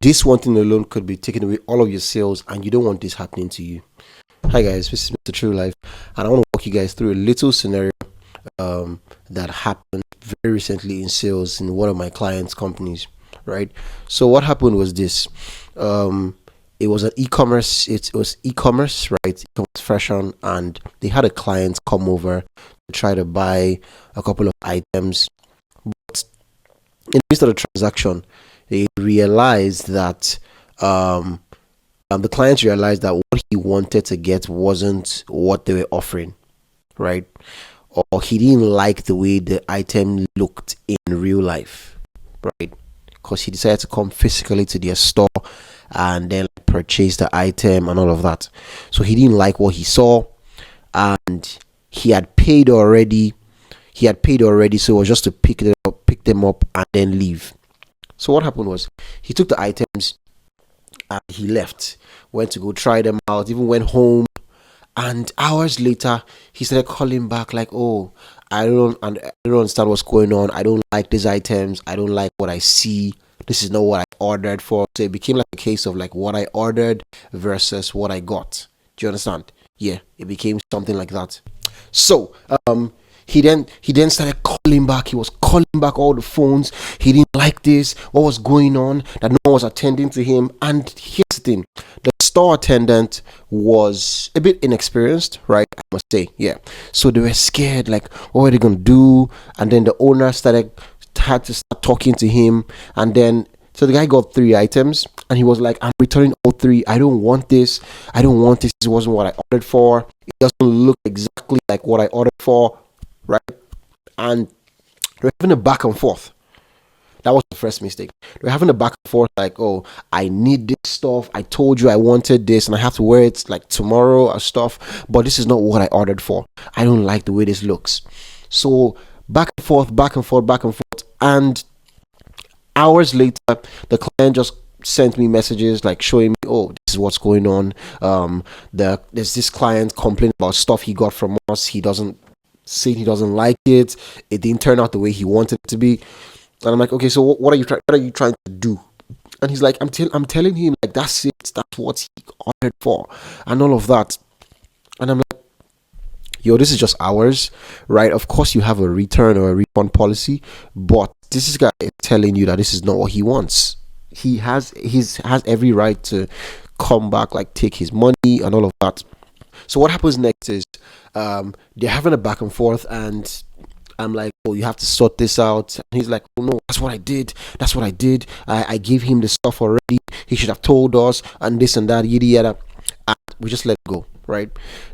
This one thing alone could be taking away all of your sales, and you don't want this happening to you. Hi guys, this is MrTrillLife, and I want to walk you guys through a little scenario that happened very recently in sales in one of my clients' companies. Right. So what happened was this. It was an e-commerce. It was e-commerce, right? E-commerce fashion, and they had a client come over to try to buy a couple of items. But in the midst of the transaction, they realized that the client realized that what he wanted to get wasn't what they were offering, right? Or he didn't like the way the item looked in real life, right? Because he decided to come physically to their store and then purchase the item and all of that. So he didn't like what he saw, and he had paid already. So it was just to pick them up, and then leave. So what happened was he took the items and he left, went to go try them out, even went home. And hours later, he started calling back like, "Oh, I don't understand what's going on. I don't like these items. I don't like what I see. This is not what I ordered for." So it became like a case of like what I ordered versus what I got. Do you understand? Yeah, it became something like that. So he then started calling back. He was calling back all the phones. He didn't like this. What was going on? That no one was attending to him. And here's the thing: the store attendant was a bit inexperienced, right? I must say, yeah. So they were scared, like, what are they gonna do? And then the owner had to start talking to him, and then so the guy got 3 items, and he was like, "I'm returning all 3. I don't want this. I don't want this. This wasn't what I ordered for. It doesn't look exactly like what I ordered for." Right? And they're having a back and forth. That was the first mistake. They're having a back and forth like, "Oh, I need this stuff. I told you I wanted this, and I have to wear it like tomorrow or stuff. But this is not what I ordered for. I don't like the way this looks." So back and forth, back and forth, back and forth. And hours later, the client just sent me messages like showing me, "Oh, this is what's going on. There's this client complaining about stuff he got from us. He doesn't like it. It didn't turn out the way he wanted it to be." And I'm like, "Okay, so what are you trying to do?" And he's like, I'm telling him like that's it. That's what he ordered for, and all of that. And I'm like, "Yo, this is just hours, right? Of course you have a return or a refund policy, but this guy is telling you that this is not what he wants. He has every right to come back, like take his money and all of that." So what happens next is they're having a back and forth, and I'm like, "Oh, you have to sort this out." And he's like, "Oh no, that's what I did. I gave him the stuff already. He should have told us, and this and that, yada yada." And we just let it go, right?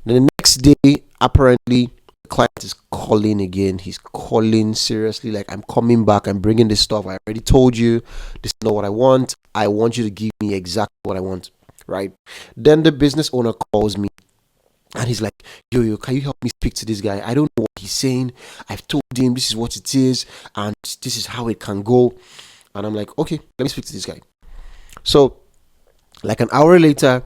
Then the next day, apparently, the client is calling again. He's calling seriously, like, "I'm coming back. I'm bringing this stuff. I already told you. This is not what I want. I want you to give me exactly what I want." Right? Then the business owner calls me. And he's like, yo, can you help me speak to this guy? I don't know what he's saying. I've told him this is what it is, and this is how it can go. And I'm like, "Okay, let me speak to this guy." So, like an hour later,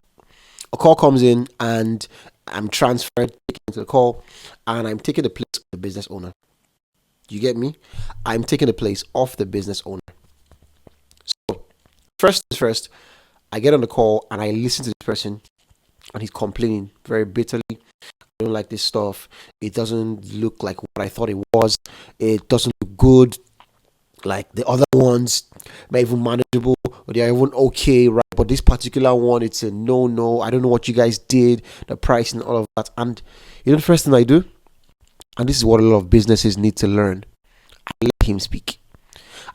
a call comes in, and I'm transferred, taken to the call, and I'm taking the place of the business owner. You get me? I'm taking the place of the business owner. So, first things first, I get on the call, and I listen to this person. And he's complaining very bitterly. "I don't like this stuff. It doesn't look like what I thought it was. It doesn't look good. Like the other ones, not even manageable, or they are even okay, right? But this particular one, it's a no. I don't know what you guys did, the price and all of that." And you know the first thing I do, and this is what a lot of businesses need to learn, I let him speak.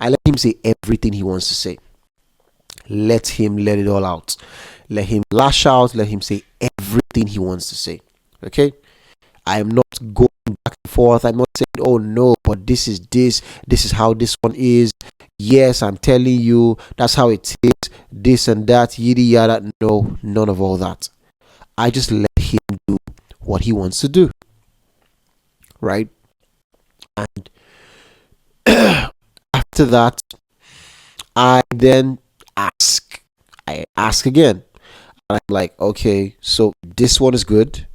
I let him say everything he wants to say. Let him let it all out. Let him lash out. Let him say everything he wants to say. Okay? I am not going back and forth. I'm not saying, "Oh no, but this is how this one is. Yes, I'm telling you, that's how it is. This and that, yada yada." No, none of all that. I just let him do what he wants to do. Right? And after that, I then I ask again. I'm like, "Okay, so this one is good,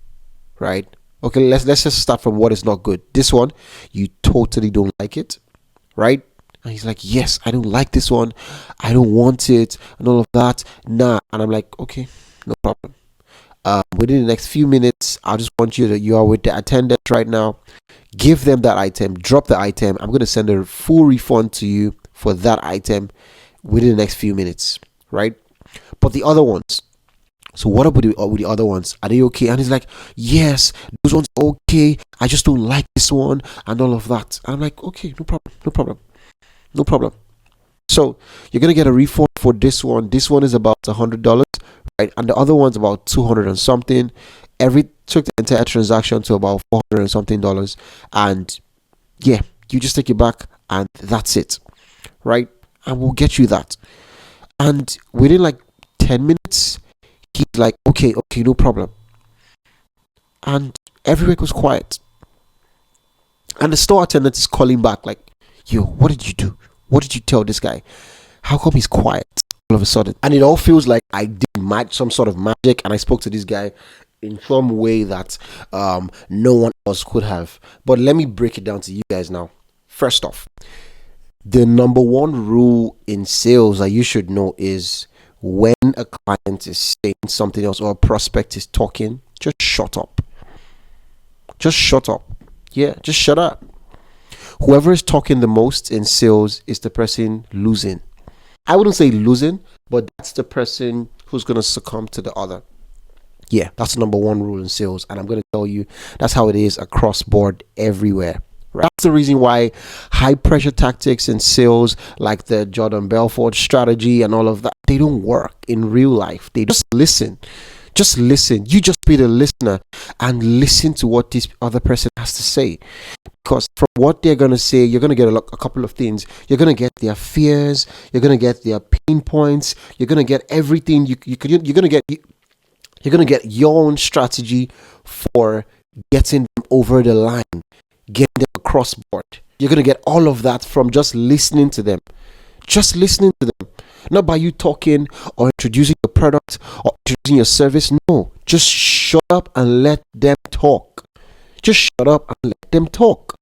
right? Okay, let's just start from what is not good. This one, you totally don't like it, right? And he's like, yes, I don't like this one. I don't want it and all of that. Nah. And I'm like, okay, no problem. Within the next few minutes, I just want you are with the attendant right now. Give them that item, drop the item. I'm going to send a full refund to you for that item within the next few minutes, right? But the other ones, so what about with the other ones? Are they okay? And he's like, yes, those ones are okay. I just don't like this one and all of that. And I'm like, okay, no problem, no problem, no problem. So you're gonna get a refund for this one. This one is about $100, right? And the other one's about 200 and something. Took the entire transaction to about 400 and something dollars. And yeah, you just take it back and that's it, right? And we'll get you that. And within like 10 minutes, he's like, okay, no problem. And everywhere goes quiet. And the store attendant is calling back like, yo, what did you do? What did you tell this guy? How come he's quiet all of a sudden? And it all feels like I did some sort of magic, and I spoke to this guy in some way that no one else could have. But let me break it down to you guys now. First off, the number one rule in sales that you should know is when a client is saying something else or a prospect is talking, just shut up. Just shut up. Yeah, just shut up. Whoever is talking the most in sales is the person losing. I wouldn't say losing, but that's the person who's going to succumb to the other. Yeah, that's the number one rule in sales. And I'm going to tell you, that's how it is across board everywhere. That's the reason why high pressure tactics in sales, like the Jordan Belfort strategy and all of that, they don't work in real life. They just listen. Just listen. You just be the listener and listen to what this other person has to say. Because from what they're going to say, you're going to get a couple of things. You're going to get their fears. You're going to get their pain points. You're going to get everything. You're going to get your own strategy for getting them over the line, getting them across board. You're going to get all of that from just listening to them. Just listening to them. Not by you talking or introducing your product or introducing your service. No, just shut up and let them talk. Just shut up and let them talk.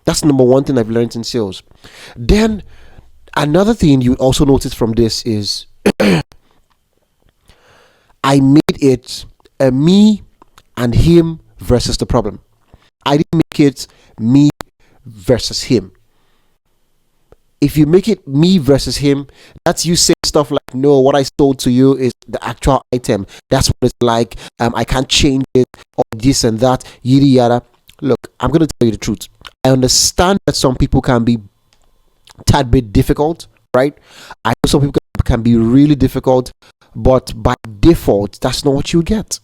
That's number one thing I've learned in sales. Then another thing you also notice from this is I made it a me and him versus the problem. I didn't make it me versus him. If you make it me versus him, that's you saying stuff like, no, what I sold to you is the actual item. That's what it's like. I can't change it or this and that, yada yada. Look, I'm going to tell you the truth. I understand that some people can be a tad bit difficult, right? I know some people can be really difficult, but by default, that's not what you would get.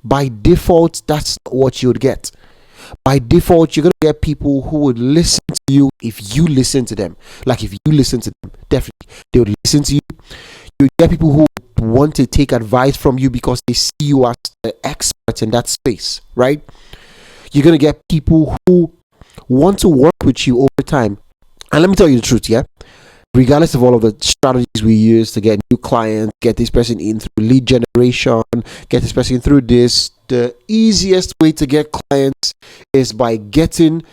By default, that's not what you would get. By default, you're going to get people who would listen to you if you listen to them. Like if you listen to them, definitely, they would listen to you. You get people who want to take advice from you because they see you as the expert in that space, right? You're going to get people who want to work with you over time. And let me tell you the truth, yeah? Regardless of all of the strategies we use to get new clients, get this person in through lead generation, get this person through this, the easiest way to get clients is by getting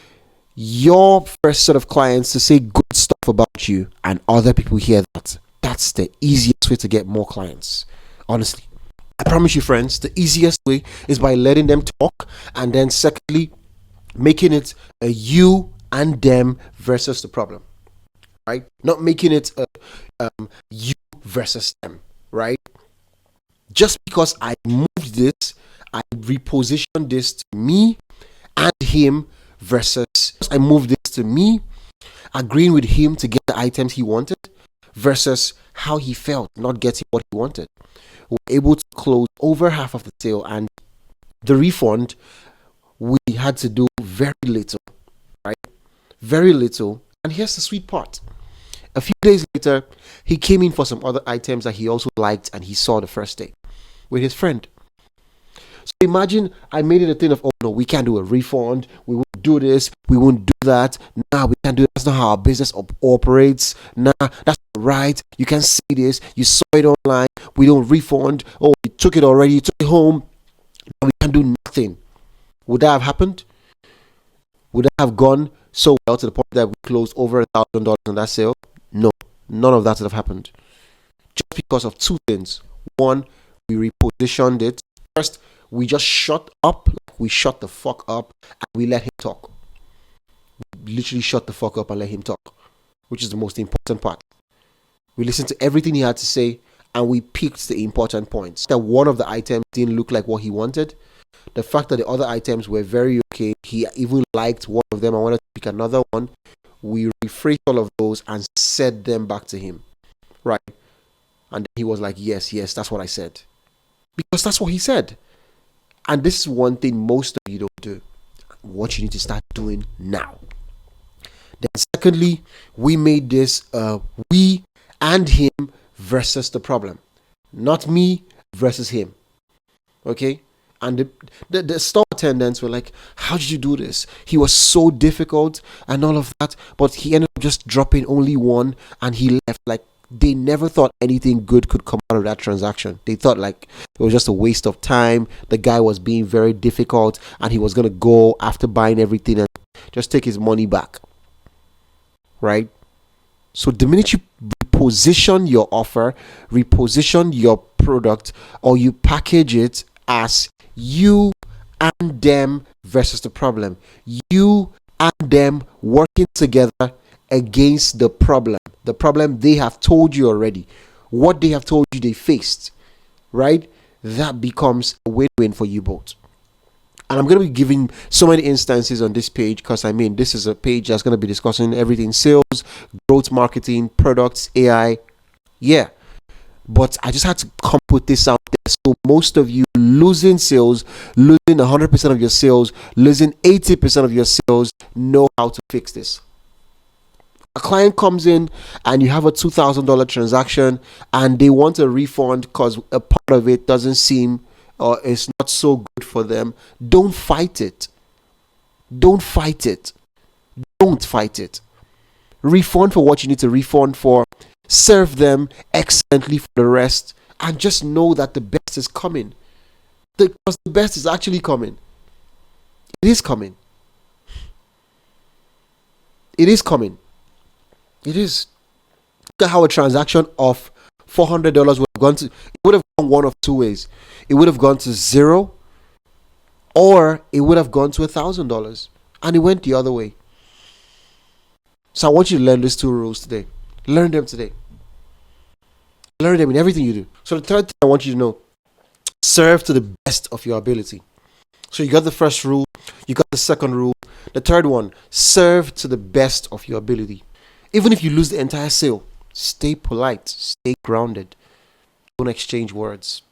your first set of clients to say good stuff about you and other people hear that. That's the easiest way to get more clients. Honestly, I promise you, friends, the easiest way is by letting them talk, and then secondly, making it a you and them versus the problem. Right? Not making it you versus them, right? Just because I moved this, I repositioned this to me and him versus I moved this to me, agreeing with him to get the items he wanted versus how he felt not getting what he wanted. We were able to close over half of the sale, and the refund, we had to do very little, right? Very little. And here's the sweet part. A few days later, he came in for some other items that he also liked and he saw the first day with his friend. So imagine I made it a thing of, oh no, we can't do a refund. We won't do this. We won't do that. Nah, we can't do that. That's not how our business operates. Nah, that's not right. You can't say this. You saw it online. We don't refund. Oh, you took it already. You took it home. Now we can't do nothing. Would that have happened? Would that have gone so well to the point that we closed over $1,000 on that sale? No, none of that would have happened. Just because of two things. One, we repositioned it. First, we just shut up. We shut the fuck up and we let him talk. We literally shut the fuck up and let him talk, which is the most important part. We listened to everything he had to say and we picked the important points. That one of the items didn't look like what he wanted. The fact that the other items were very okay. He even liked one of them. I wanted to pick another one. We rephrased all of those and said them back to him. Right? And then he was like, yes, that's what I said. Because that's what he said. And this is one thing most of you don't do. What you need to start doing now. Then secondly, we made this we and him versus the problem. Not me versus him. Okay? And the store attendants were like, how did you do this? He was so difficult and all of that. But he ended up just dropping only one and he left. Like, they never thought anything good could come out of that transaction. They thought like it was just a waste of time. The guy was being very difficult and he was going to go after buying everything and just take his money back. Right? So the minute you reposition your offer, reposition your product, or you package it as you and them versus the problem, you and them working together against the problem they have told you already, what they have told you they faced, right? That becomes a win-win for you both. And I'm going to be giving so many instances on this page because this is a page that's going to be discussing everything: sales, growth marketing, products, AI. Yeah. But I just had to come put this out there. So most of you losing sales, losing 100% of your sales, losing 80% of your sales, know how to fix this. A client comes in and you have a $2,000 transaction and they want a refund because a part of it doesn't seem or it's not so good for them. Don't fight it. Don't fight it. Don't fight it. Refund for what you need to refund for. Serve them excellently for the rest and just know that the best is coming. Because the best is actually coming. It is coming. It is coming. It is. Look at how a transaction of $400 would have gone to. It would have gone one of two ways. It would have gone to zero, or it would have gone to $1,000, and it went the other way. So I want you to learn these two rules today. Learn them today. Learn them in everything you do. So the third thing I want you to know: serve to the best of your ability. So you got the first rule. You got the second rule. The third one: serve to the best of your ability. Even if you lose the entire sale, stay polite, stay grounded. Don't exchange words.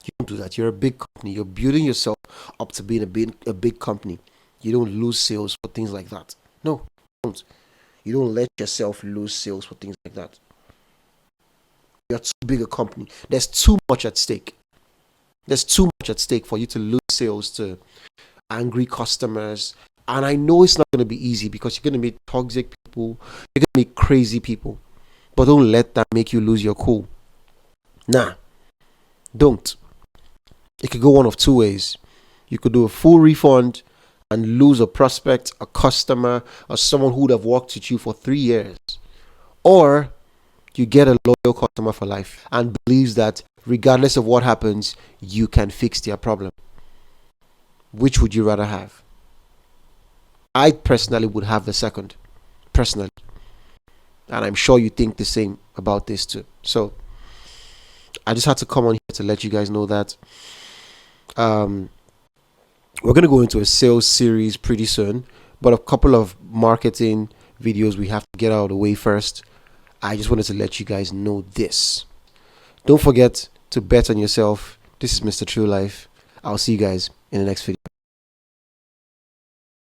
You don't do that. You're a big company. You're building yourself up to being a big company. You don't lose sales for things like that. No, don't. You don't let yourself lose sales for things like that. You're too big a company. There's too much at stake. There's too much at stake for you to lose sales to angry customers. And I know it's not going to be easy because you're going to meet toxic people. You're going to meet crazy people. But don't let that make you lose your cool. Nah. Don't. It could go one of two ways. You could do a full refund and lose a prospect, a customer, or someone who would have worked with you for 3 years. Or you get a loyal customer for life and believes that regardless of what happens, you can fix their problem. Which would you rather have? I personally would have the second. Personally. And I'm sure you think the same about this too. So I just had to come on here to let you guys know that we're going to go into a sales series pretty soon, but a couple of marketing videos we have to get out of the way first. I just wanted to let you guys know this. Don't forget to bet on yourself. This is MrTrillLife. I'll see you guys in the next video.